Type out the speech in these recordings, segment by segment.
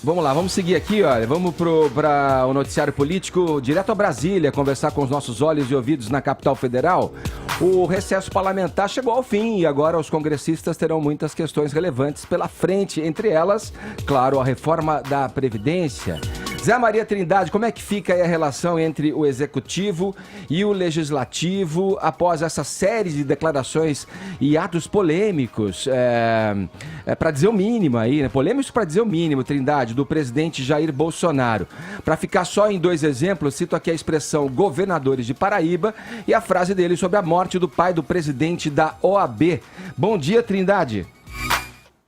Vamos lá, vamos seguir aqui, olha, vamos para o noticiário político, direto a Brasília, conversar com os nossos olhos e ouvidos na capital federal. O recesso parlamentar chegou ao fim e agora os congressistas terão muitas questões relevantes pela frente, entre elas, claro, a reforma da Previdência. Zé Maria Trindade, como é que fica aí a relação entre o Executivo e o Legislativo após essa série de declarações e atos polêmicos, para dizer o mínimo aí, né? Polêmicos para dizer o mínimo, Trindade, do presidente Jair Bolsonaro. Para ficar só em 2 exemplos, cito aqui a expressão governadores de Paraíba e a frase dele sobre a morte do pai do presidente da OAB. Bom dia, Trindade.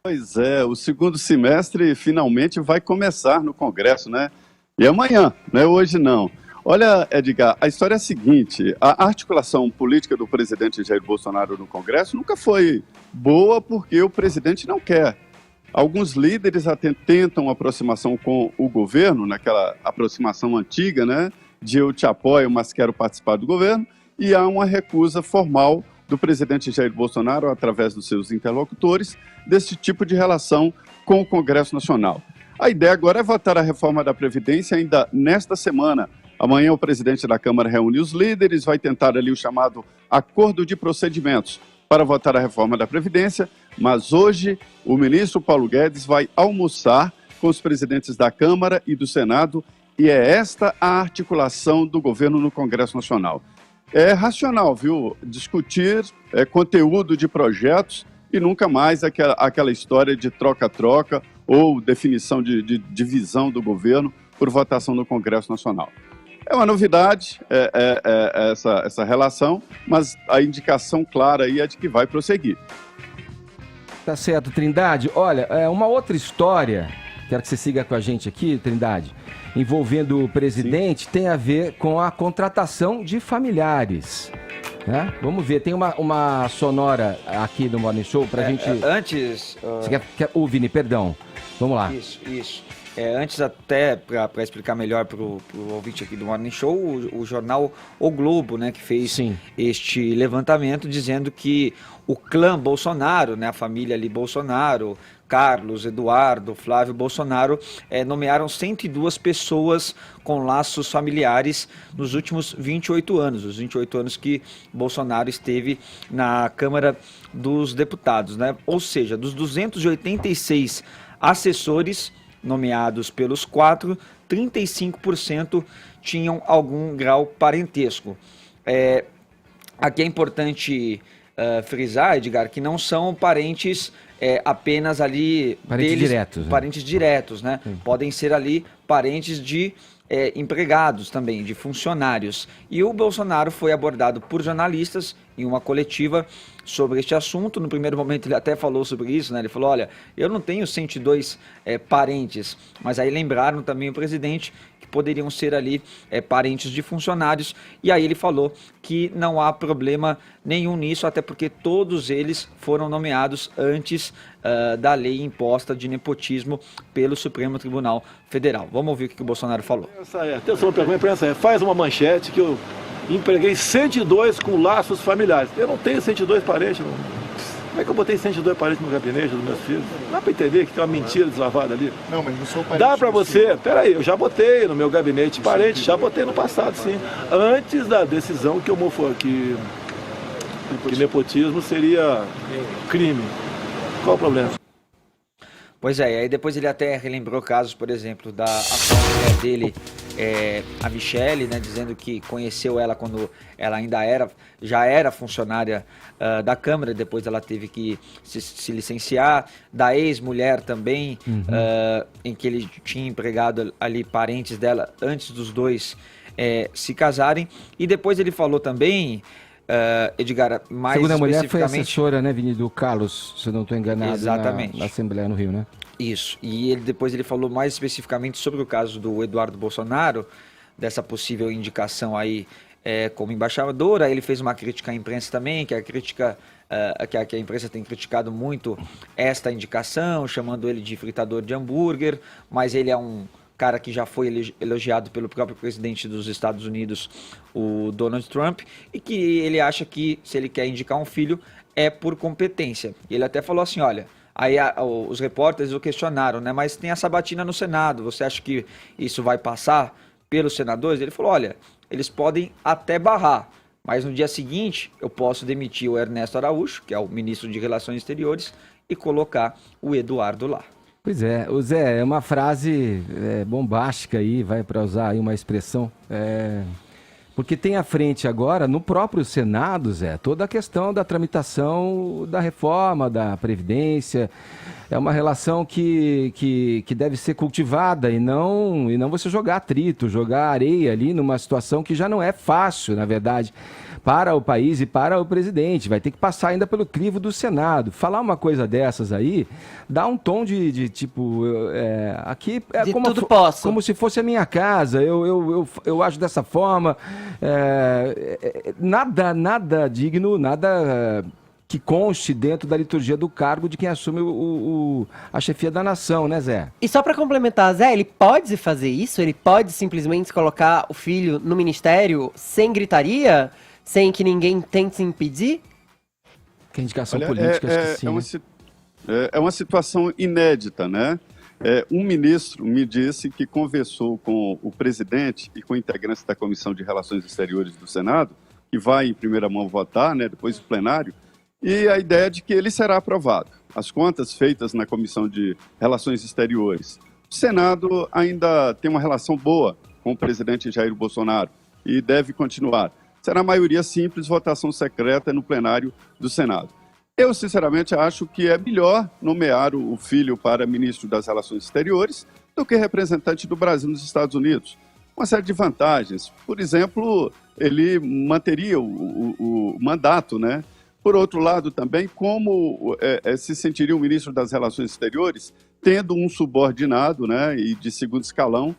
Pois é, o segundo semestre finalmente vai começar no Congresso, né? E amanhã, não é hoje não. Olha, Edgar, a história é a seguinte, a articulação política do presidente Jair Bolsonaro no Congresso nunca foi boa porque o presidente não quer. Alguns líderes até tentam aproximação com o governo, naquela aproximação antiga, né? De eu te apoio, mas quero participar do governo, e há uma recusa formal do presidente Jair Bolsonaro, através dos seus interlocutores, desse tipo de relação com o Congresso Nacional. A ideia agora é votar a reforma da Previdência ainda nesta semana. Amanhã o presidente da Câmara reúne os líderes, vai tentar ali o chamado acordo de procedimentos para votar a reforma da Previdência, mas hoje o ministro Paulo Guedes vai almoçar com os presidentes da Câmara e do Senado e é esta a articulação do governo no Congresso Nacional. É racional, viu? Discutir conteúdo de projetos e nunca mais aquela história de troca-troca ou definição de divisão do governo por votação no Congresso Nacional. É uma novidade essa relação, mas a indicação clara aí é de que vai prosseguir. Tá certo, Trindade. Olha, uma outra história, quero que você siga com a gente aqui, Trindade, envolvendo o presidente, sim, tem a ver com a contratação de familiares. Né? Vamos ver, tem uma sonora aqui do Morning Show pra gente... Antes... Você quer... Vini, perdão. Vamos lá. Isso. Antes até, para explicar melhor para o ouvinte aqui do Morning Show, o jornal O Globo, né, que fez sim, este levantamento dizendo que o clã Bolsonaro, né, a família ali Bolsonaro, Carlos, Eduardo, Flávio Bolsonaro, nomearam 102 pessoas com laços familiares nos últimos 28 anos, os 28 anos que Bolsonaro esteve na Câmara dos Deputados, né? Ou seja, dos 286 assessores nomeados pelos 4, 35% tinham algum grau parentesco. Aqui é importante frisar, Edgar, que não são parentes apenas ali parentes diretos, né? Sim. Podem ser ali parentes de empregados também, de funcionários. E o Bolsonaro foi abordado por jornalistas em uma coletiva sobre este assunto. No primeiro momento ele até falou sobre isso, né? Ele falou, olha, eu não tenho 102 parentes, mas aí lembraram também o presidente que poderiam ser ali parentes de funcionários, e aí ele falou que não há problema nenhum nisso, até porque todos eles foram nomeados antes da lei imposta de nepotismo pelo Supremo Tribunal Federal. Vamos ouvir o que o Bolsonaro falou. Atenção para a imprensa, faz uma manchete que eu empreguei 102 com laços familiares. Eu não tenho 102 parentes. Não. Como é que eu botei 102 parentes no gabinete dos meus filhos? Não dá para entender que tem uma mentira deslavada ali. Não, mas não sou parente. Dá para você... Peraí, eu já botei no meu gabinete parente, já botei no passado, sim. Antes da decisão que nepotismo seria crime. Qual o problema? Pois é, aí depois ele até relembrou casos, por exemplo, da atual mulher dele, a Michele, né, dizendo que conheceu ela quando ela ainda já era funcionária da Câmara, depois ela teve que se licenciar, da ex-mulher também, em que ele tinha empregado ali parentes dela antes dos dois se casarem, e depois ele falou também... Edgar, mais segunda mulher foi assessora, né, Vini, do Carlos, se eu não estou enganado, exatamente, na Assembleia no Rio, né? Isso, e depois ele falou mais especificamente sobre o caso do Eduardo Bolsonaro, dessa possível indicação aí como embaixador. Aí ele fez uma crítica à imprensa também, que a imprensa tem criticado muito esta indicação, chamando ele de fritador de hambúrguer, mas ele é um cara que já foi elogiado pelo próprio presidente dos Estados Unidos, o Donald Trump, e que ele acha que se ele quer indicar um filho é por competência. Ele até falou assim, olha, Aí os repórteres o questionaram, né? Mas tem a sabatina no Senado, você acha que isso vai passar pelos senadores? Ele falou, olha, eles podem até barrar, mas no dia seguinte eu posso demitir o Ernesto Araújo, que é o ministro de Relações Exteriores, e colocar o Eduardo lá. Pois é, o Zé, é uma frase bombástica aí, vai para usar aí uma expressão, porque tem à frente agora, no próprio Senado, Zé, toda a questão da tramitação da reforma, da Previdência. É uma relação que deve ser cultivada e não você jogar atrito, jogar areia ali numa situação que já não é fácil, na verdade, para o país e para o presidente. Vai ter que passar ainda pelo crivo do Senado. Falar uma coisa dessas aí dá um tom de tipo, aqui é de como, tudo posso. como se fosse a minha casa, eu acho dessa forma, nada digno, nada que conste dentro da liturgia do cargo de quem assume a chefia da nação, né, Zé? E só pra complementar, Zé, ele pode fazer isso? Ele pode simplesmente colocar o filho no ministério sem sem que ninguém tente impedir? Que indicação política, acho que sim. É uma situação inédita, né? Um ministro me disse que conversou com o presidente e com integrantes da Comissão de Relações Exteriores do Senado, que vai em primeira mão votar, né, depois do plenário, e a ideia de que ele será aprovado. As contas feitas na Comissão de Relações Exteriores. O Senado ainda tem uma relação boa com o presidente Jair Bolsonaro e deve continuar. Será maioria simples, votação secreta no plenário do Senado. Eu, sinceramente, acho que é melhor nomear o filho para ministro das Relações Exteriores do que representante do Brasil nos Estados Unidos. Uma série de vantagens. Por exemplo, ele manteria o mandato, né? Por outro lado, também, como se sentiria o ministro das Relações Exteriores tendo um subordinado, né, e de segundo escalão,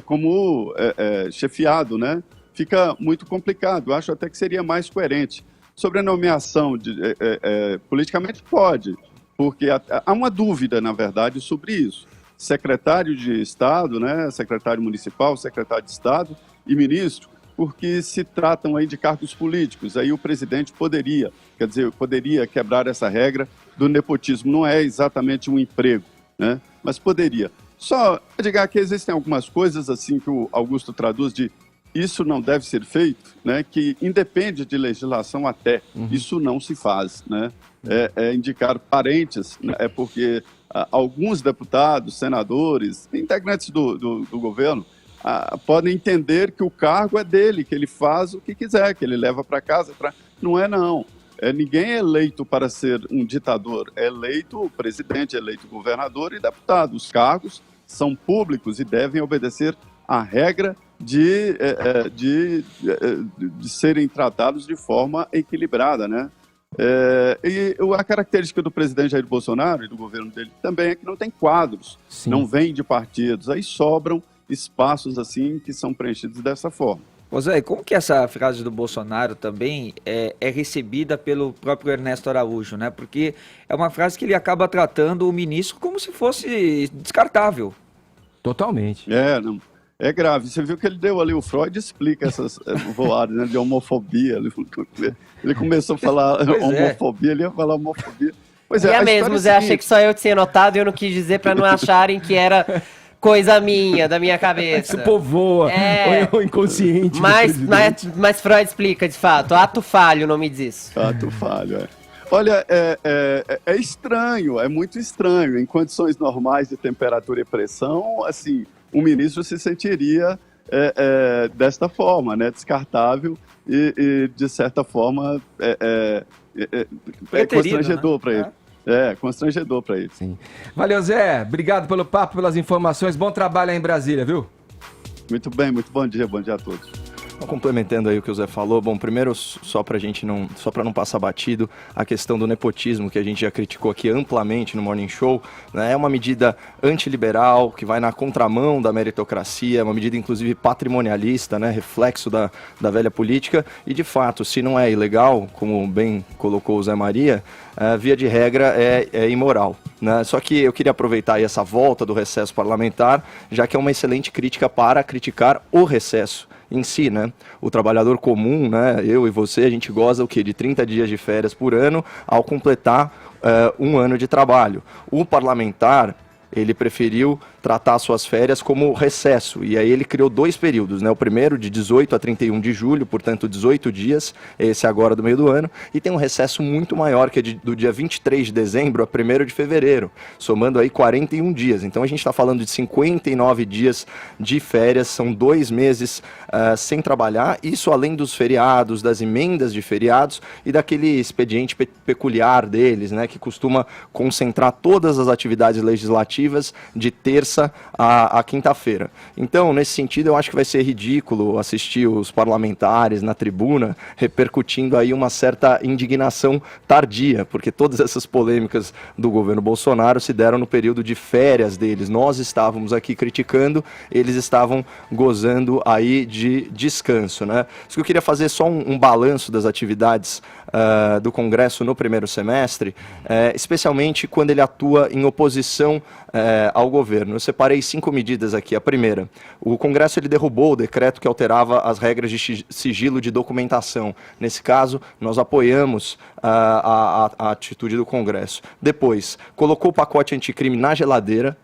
como chefiado, né? Fica muito complicado. Eu acho até que seria mais coerente. Sobre a nomeação, politicamente pode, porque há uma dúvida, na verdade, sobre isso. Secretário de Estado, né, secretário municipal, secretário de Estado e ministro, porque se tratam aí de cargos políticos. Aí o presidente poderia quebrar essa regra do nepotismo. Não é exatamente um emprego, né, mas poderia. Só dizer que existem algumas coisas assim que o Augusto traduz de isso não deve ser feito, né, que independe de legislação até, isso não se faz, né, indicar parentes, né, porque alguns deputados, senadores, integrantes do governo, podem entender que o cargo é dele, que ele faz o que quiser, que ele leva para casa. Não é, não. Ninguém é eleito para ser um ditador, é eleito o presidente, é eleito o governador e deputado. Os cargos são públicos e devem obedecer à regra de serem tratados de forma equilibrada, né? E a característica do presidente Jair Bolsonaro e do governo dele também é que não tem quadros, Sim. não vem de partidos, aí sobram espaços assim que são preenchidos dessa forma. Ô Zé, como que essa frase do Bolsonaro também é recebida pelo próprio Ernesto Araújo, né? Porque é uma frase que ele acaba tratando o ministro como se fosse descartável. Totalmente. É grave. Você viu que ele deu ali, o Freud explica essas voadas, né, de homofobia. Ele começou a falar homofobia, ele ia falar homofobia. Pois é mesmo, Zé, achei que só eu tinha notado e eu não quis dizer para não acharem que era coisa minha, da minha cabeça. Se povoa, ou o inconsciente. Mas Freud explica, de fato, ato falho o nome disso. Ato falho, Olha, é estranho, é muito estranho. Em condições normais de temperatura e pressão, assim, o ministro se sentiria desta forma, né, descartável e de certa forma, constrangedor, né, para ele. Constrangedor para ele. Sim. Valeu, Zé. Obrigado pelo papo, pelas informações. Bom trabalho aí em Brasília, viu? Muito bem, muito bom dia a todos. Complementando aí o que o Zé falou, bom, primeiro só para não passar batido, a questão do nepotismo que a gente já criticou aqui amplamente no Morning Show, né, é uma medida antiliberal que vai na contramão da meritocracia, é uma medida inclusive patrimonialista, né, reflexo da velha política e de fato, se não é ilegal, como bem colocou o Zé Maria, via de regra é imoral, né? Só que eu queria aproveitar aí essa volta do recesso parlamentar, já que é uma excelente crítica para criticar o recesso em si, né? O trabalhador comum, né? Eu e você, a gente goza o quê? De 30 dias de férias por ano, ao completar um ano de trabalho. O parlamentar, ele preferiu tratar suas férias como recesso, e aí ele criou 2 períodos, né? O primeiro de 18 a 31 de julho, portanto 18 dias, esse agora do meio do ano, e tem um recesso muito maior, que é do dia 23 de dezembro a 1º de fevereiro, somando aí 41 dias. Então a gente está falando de 59 dias de férias, são 2 meses sem trabalhar, isso além dos feriados, das emendas de feriados e daquele expediente peculiar deles, né? Que costuma concentrar todas as atividades legislativas de terça a quinta-feira. Então, nesse sentido, eu acho que vai ser ridículo assistir os parlamentares na tribuna repercutindo aí uma certa indignação tardia, porque todas essas polêmicas do governo Bolsonaro se deram no período de férias deles. Nós estávamos aqui criticando, eles estavam gozando aí de descanso, né? Isso que eu queria fazer só um balanço das atividades do Congresso no primeiro semestre, especialmente quando ele atua em oposição ao governo. Eu separei 5 medidas aqui. A primeira, o Congresso ele derrubou o decreto que alterava as regras de sigilo de documentação. Nesse caso, nós apoiamos a atitude do Congresso. Depois, colocou o pacote anticrime na geladeira,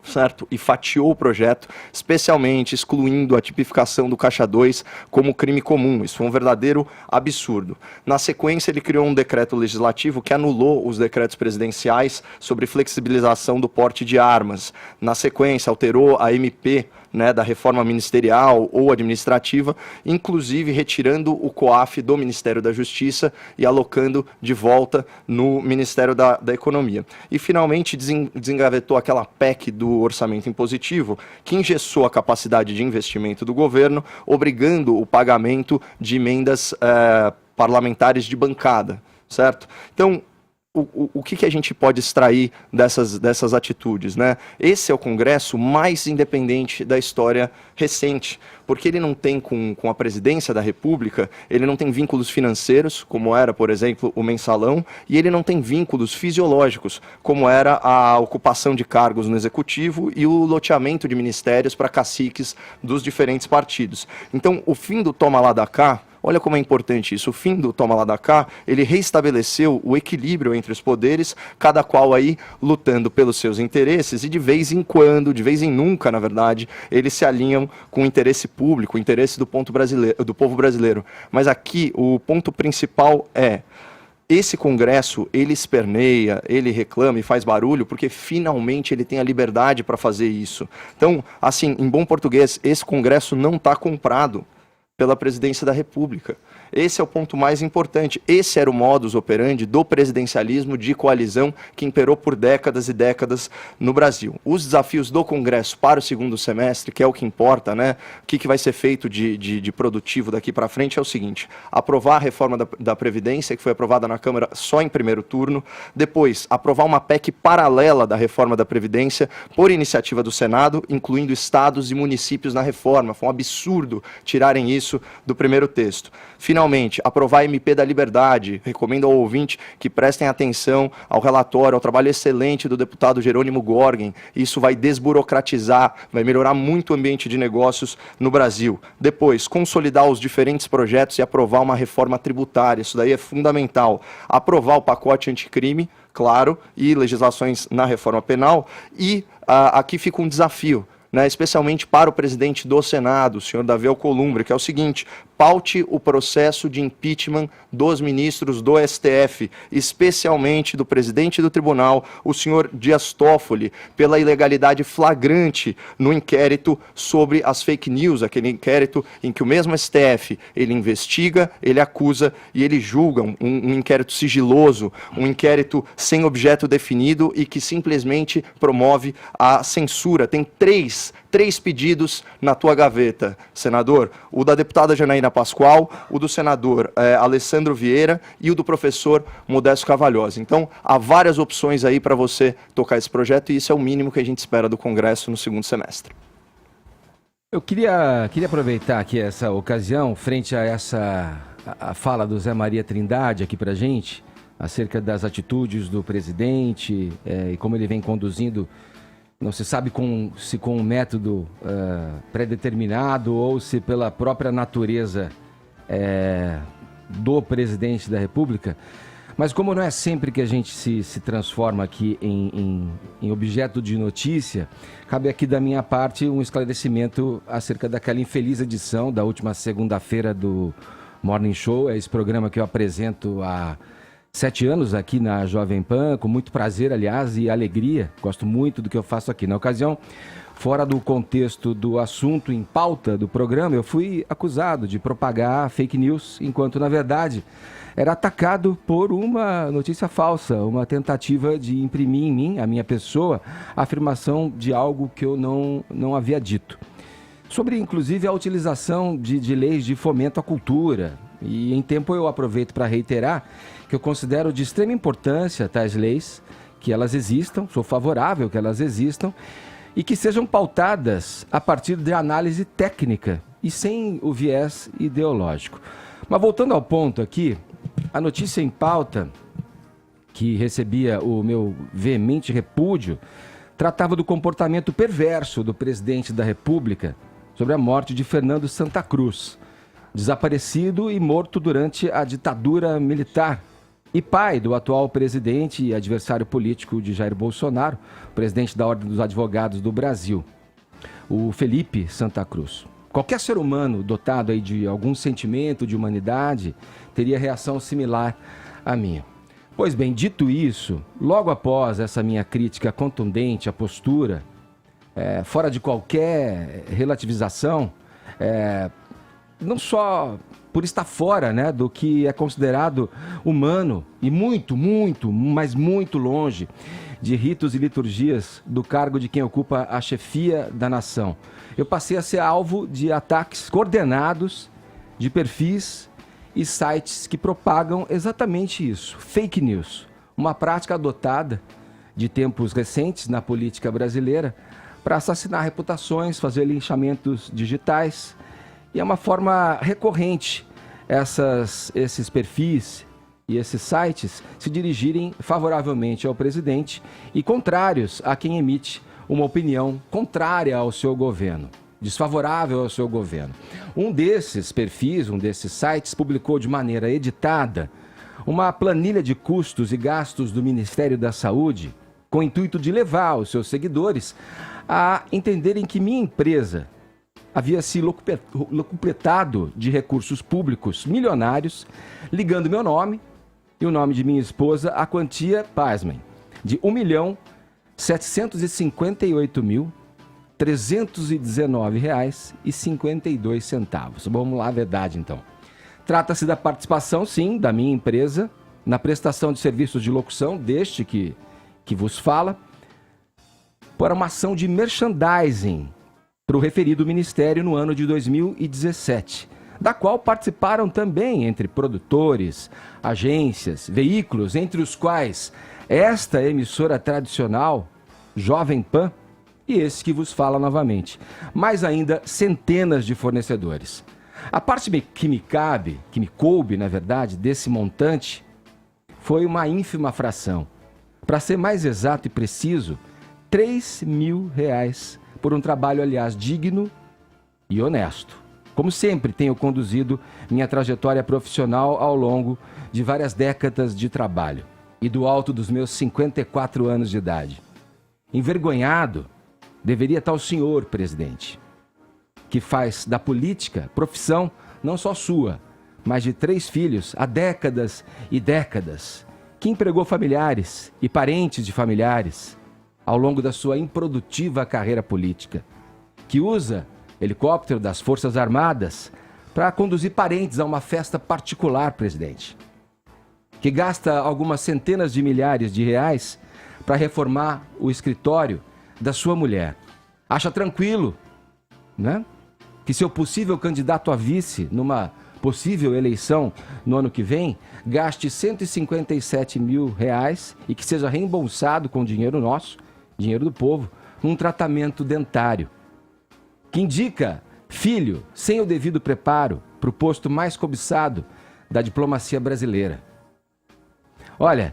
certo? E fatiou o projeto, especialmente excluindo a tipificação do Caixa 2 como crime comum. Isso foi um verdadeiro absurdo. Na sequência, ele criou um decreto legislativo que anulou os decretos presidenciais sobre flexibilização do porte de armas. Na sequência, alterou a MP, né, da reforma ministerial ou administrativa, inclusive retirando o COAF do Ministério da Justiça e alocando de volta no Ministério da Economia. E, finalmente, desengavetou aquela PEC do orçamento impositivo, que engessou a capacidade de investimento do governo, obrigando o pagamento de emendas parlamentares de bancada, certo? Então, o que a gente pode extrair dessas atitudes, né? Esse é o Congresso mais independente da história recente, porque ele não tem com a presidência da República, ele não tem vínculos financeiros, como era, por exemplo, o mensalão, e ele não tem vínculos fisiológicos, como era a ocupação de cargos no Executivo e o loteamento de ministérios para caciques dos diferentes partidos. Então, o fim do toma lá da cá, olha como é importante isso. O fim do toma lá da cá, ele reestabeleceu o equilíbrio entre os poderes, cada qual aí lutando pelos seus interesses, e de vez em quando, de vez em nunca, na verdade, eles se alinham com o interesse público, o interesse do povo brasileiro. Mas aqui o ponto principal é: esse Congresso, ele esperneia, ele reclama e faz barulho porque finalmente ele tem a liberdade para fazer isso. Então, assim, em bom português, esse Congresso não está comprado pela presidência da República. Esse é o ponto mais importante. Esse era o modus operandi do presidencialismo de coalizão que imperou por décadas e décadas no Brasil. Os desafios do Congresso para o segundo semestre, que é o que importa, né? O que vai ser feito de produtivo daqui para frente é o seguinte: aprovar a reforma da Previdência, que foi aprovada na Câmara só em primeiro turno. Depois, aprovar uma PEC paralela da reforma da Previdência por iniciativa do Senado, incluindo estados e municípios na reforma. Foi um absurdo tirarem isso do primeiro texto. Finalmente, aprovar a MP da Liberdade. Recomendo ao ouvinte que prestem atenção ao relatório, ao trabalho excelente do deputado Jerônimo Gorgen. Isso vai desburocratizar, vai melhorar muito o ambiente de negócios no Brasil. Depois, consolidar os diferentes projetos e aprovar uma reforma tributária. Isso daí é fundamental. Aprovar o pacote anticrime, claro, e legislações na reforma penal. E aqui fica um desafio, né, especialmente para o presidente do Senado, o senhor Davi Alcolumbre, que é o seguinte: paute o processo de impeachment dos ministros do STF, especialmente do presidente do tribunal, o senhor Dias Toffoli, pela ilegalidade flagrante no inquérito sobre as fake news, aquele inquérito em que o mesmo STF, ele investiga, ele acusa e ele julga, um inquérito sigiloso, um inquérito sem objeto definido e que simplesmente promove a censura. Tem três pedidos na tua gaveta, senador: o da deputada Janaína Pascoal, o do senador Alessandro Vieira e o do professor Modesto Cavalhosi. Então, há várias opções aí para você tocar esse projeto, e isso é o mínimo que a gente espera do Congresso no segundo semestre. Eu queria aproveitar aqui essa ocasião, frente a a fala do Zé Maria Trindade aqui para a gente, acerca das atitudes do presidente e como ele vem conduzindo. Não se sabe se com um método pré-determinado ou se pela própria natureza do presidente da República. Mas como não é sempre que a gente se transforma aqui em objeto de notícia, cabe aqui da minha parte um esclarecimento acerca daquela infeliz edição da última segunda-feira do Morning Show. É esse programa que eu apresento há 7 anos aqui na Jovem Pan, com muito prazer, aliás, e alegria. Gosto muito do que eu faço aqui. Na ocasião, fora do contexto do assunto em pauta do programa, eu fui acusado de propagar fake news, enquanto, na verdade, era atacado por uma notícia falsa, uma tentativa de imprimir em mim, a minha pessoa, a afirmação de algo que eu não havia dito. Sobre, inclusive, a utilização de leis de fomento à cultura. E, em tempo, eu aproveito para reiterar que eu considero de extrema importância tais leis, que elas existam, sou favorável que elas existam, e que sejam pautadas a partir de análise técnica e sem o viés ideológico. Mas voltando ao ponto aqui, a notícia em pauta, que recebia o meu veemente repúdio, tratava do comportamento perverso do presidente da República sobre a morte de Fernando Santa Cruz, desaparecido e morto durante a ditadura militar, e pai do atual presidente e adversário político de Jair Bolsonaro, presidente da Ordem dos Advogados do Brasil, o Felipe Santa Cruz. Qualquer ser humano dotado aí de algum sentimento de humanidade teria reação similar à minha. Pois bem, dito isso, logo após essa minha crítica contundente à postura, fora de qualquer relativização, não só por estar fora, né, do que é considerado humano e muito, mas muito longe de ritos e liturgias do cargo de quem ocupa a chefia da nação, eu passei a ser alvo de ataques coordenados de perfis e sites que propagam exatamente isso, fake news, uma prática adotada de tempos recentes na política brasileira para assassinar reputações, fazer linchamentos digitais. E é uma forma recorrente esses perfis e esses sites se dirigirem favoravelmente ao presidente e contrários a quem emite uma opinião contrária ao seu governo, desfavorável ao seu governo. Um desses perfis, um desses sites, publicou de maneira editada uma planilha de custos e gastos do Ministério da Saúde, com o intuito de levar os seus seguidores a entenderem que minha empresa havia se locupletado de recursos públicos milionários, ligando meu nome e o nome de minha esposa à quantia, pasmem, de R$ 1.758.319,52. Vamos lá, a verdade, então. Trata-se da participação, sim, da minha empresa na prestação de serviços de locução deste que vos fala, para uma ação de merchandising para o referido ministério no ano de 2017, da qual participaram também entre produtores, agências, veículos, entre os quais esta emissora tradicional, Jovem Pan, e esse que vos fala novamente, mais ainda centenas de fornecedores. A parte que me coube, na verdade, desse montante, foi uma ínfima fração. Para ser mais exato e preciso, R$ 3.000 por um trabalho, aliás, digno e honesto. Como sempre, tenho conduzido minha trajetória profissional ao longo de várias décadas de trabalho e do alto dos meus 54 anos de idade. Envergonhado deveria estar o senhor, presidente, que faz da política profissão não só sua, mas de 3 filhos há décadas e décadas, que empregou familiares e parentes de familiares ao longo da sua improdutiva carreira política, que usa helicóptero das Forças Armadas para conduzir parentes a uma festa particular, presidente, que gasta algumas centenas de milhares de reais para reformar o escritório da sua mulher. Acha tranquilo, né, que seu possível candidato a vice numa possível eleição no ano que vem gaste R$ 157 mil e que seja reembolsado com dinheiro nosso, dinheiro do povo, num tratamento dentário, que indica filho sem o devido preparo para o posto mais cobiçado da diplomacia brasileira. Olha,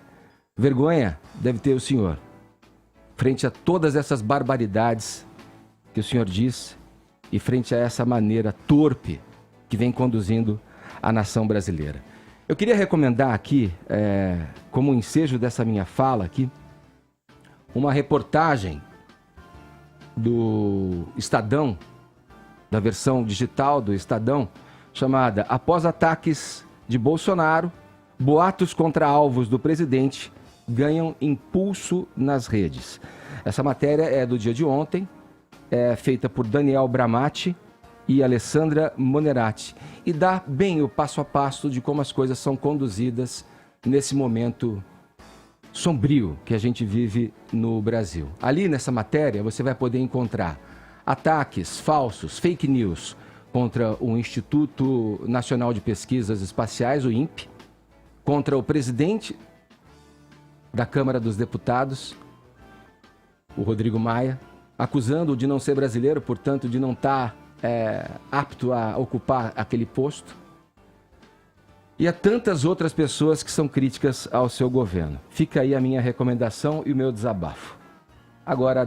vergonha deve ter o senhor, frente a todas essas barbaridades que o senhor diz e frente a essa maneira torpe que vem conduzindo a nação brasileira. Eu queria recomendar aqui, como ensejo dessa minha fala aqui, uma reportagem do Estadão, da versão digital do Estadão, chamada Após ataques de Bolsonaro, boatos contra alvos do presidente ganham impulso nas redes. Essa matéria é do dia de ontem, é feita por Daniel Bramati e Alessandra Monerati, e dá bem o passo a passo de como as coisas são conduzidas nesse momento sombrio que a gente vive no Brasil. Ali nessa matéria você vai poder encontrar ataques falsos, fake news, contra o Instituto Nacional de Pesquisas Espaciais, o INPE, contra o presidente da Câmara dos Deputados, o Rodrigo Maia, acusando-o de não ser brasileiro, portanto de não estar apto a ocupar aquele posto. E a tantas outras pessoas que são críticas ao seu governo. Fica aí a minha recomendação e o meu desabafo. Agora